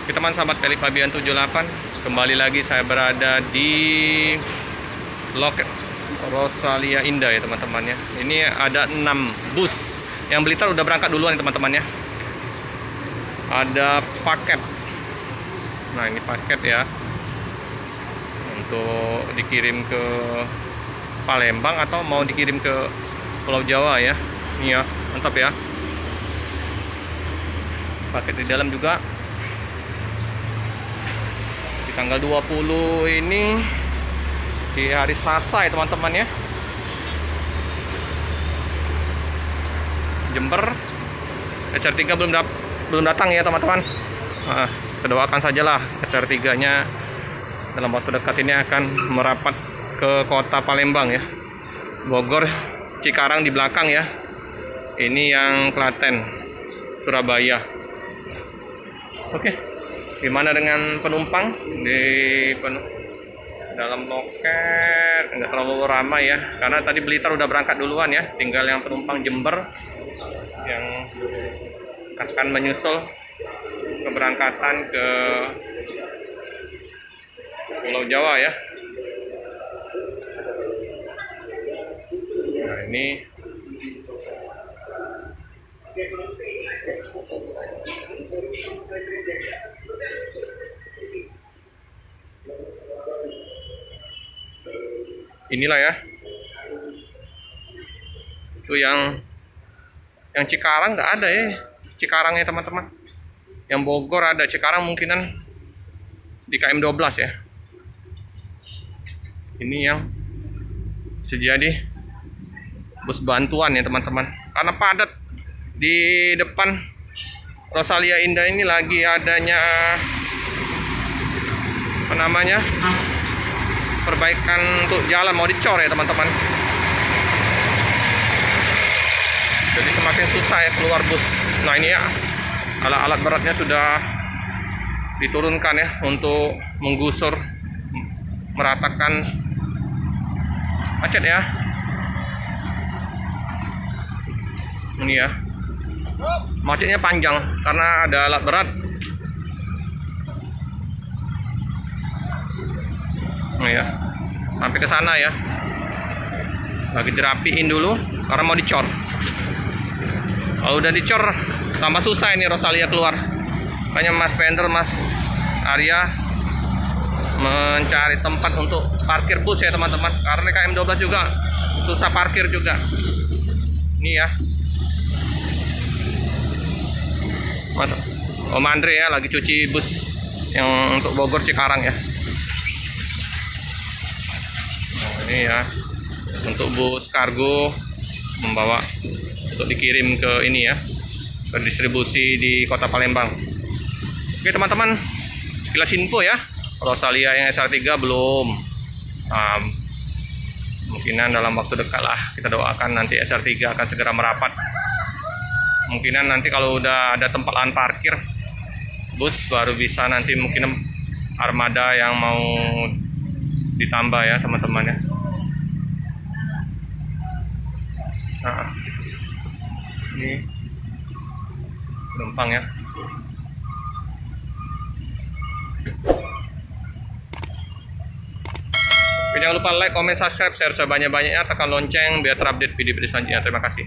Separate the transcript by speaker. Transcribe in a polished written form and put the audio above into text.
Speaker 1: Oke teman sahabat Pelik Fabian 78, kembali lagi saya berada di loket Rosalia Indah ya teman-teman ya. Ini ada 6 bus. Yang Blitar udah berangkat duluan ya teman-teman ya. Ada paket. Nah ini paket ya, untuk dikirim ke Palembang atau mau dikirim ke Pulau Jawa ya. Ini ya, mantap ya. Paket di dalam juga. Tanggal 20 ini di hari Selasa ya teman-teman ya. Jember SR3 belum datang ya teman-teman. Kita doakan sajalah SR3 nya dalam waktu dekat ini akan merapat ke kota Palembang ya. Bogor, Cikarang di belakang ya. Ini yang Klaten, Surabaya. Oke. Gimana dengan penumpang dalam loket? Nggak terlalu ramai ya, karena tadi Blitar udah berangkat duluan ya. Tinggal yang penumpang Jember yang akan menyusul keberangkatan ke Pulau Jawa ya. Nah ini inilah ya, itu yang Cikarang nggak ada ya, Cikarang ya teman-teman. Yang Bogor ada, Cikarang mungkinan di KM12 ya. Ini yang sejadi bus bantuan ya teman-teman, karena padat di depan Rosalia Indah ini. Lagi adanya apa namanya, perbaikan untuk jalan, mau dicor ya teman-teman. Jadi semakin susah ya keluar bus. Nah ini ya, alat-alat beratnya sudah diturunkan ya untuk menggusur, meratakan macet ya. Ini ya, macetnya panjang karena ada alat berat. Nah ya, sampai ke sana ya. Lagi dirapiin dulu karena mau dicor. Kalau udah dicor tambah susah ini Rosalia keluar. Makanya Mas Pendel, Mas Arya mencari tempat untuk parkir bus ya teman-teman. Karena KM12 juga susah parkir juga. Ini ya, Mas Om Andre ya lagi cuci bus yang untuk Bogor Cikarang ya. Ini ya, untuk bus kargo membawa untuk dikirim ke ini ya, ke distribusi di kota Palembang. Oke teman-teman, sekilas info ya. Rosalia yang SR3 belum, mungkinan dalam waktu dekat lah. Kita doakan nanti SR3 akan segera merapat. Mungkinan nanti kalau udah ada tempat lahan parkir bus, baru bisa nanti mungkin armada yang mau ditambah ya teman-teman ya. Nah, ini penumpang ya. Jangan lupa like, comment, subscribe, share sebanyak-banyaknya, tekan lonceng biar terupdate video-video selanjutnya. Terima kasih.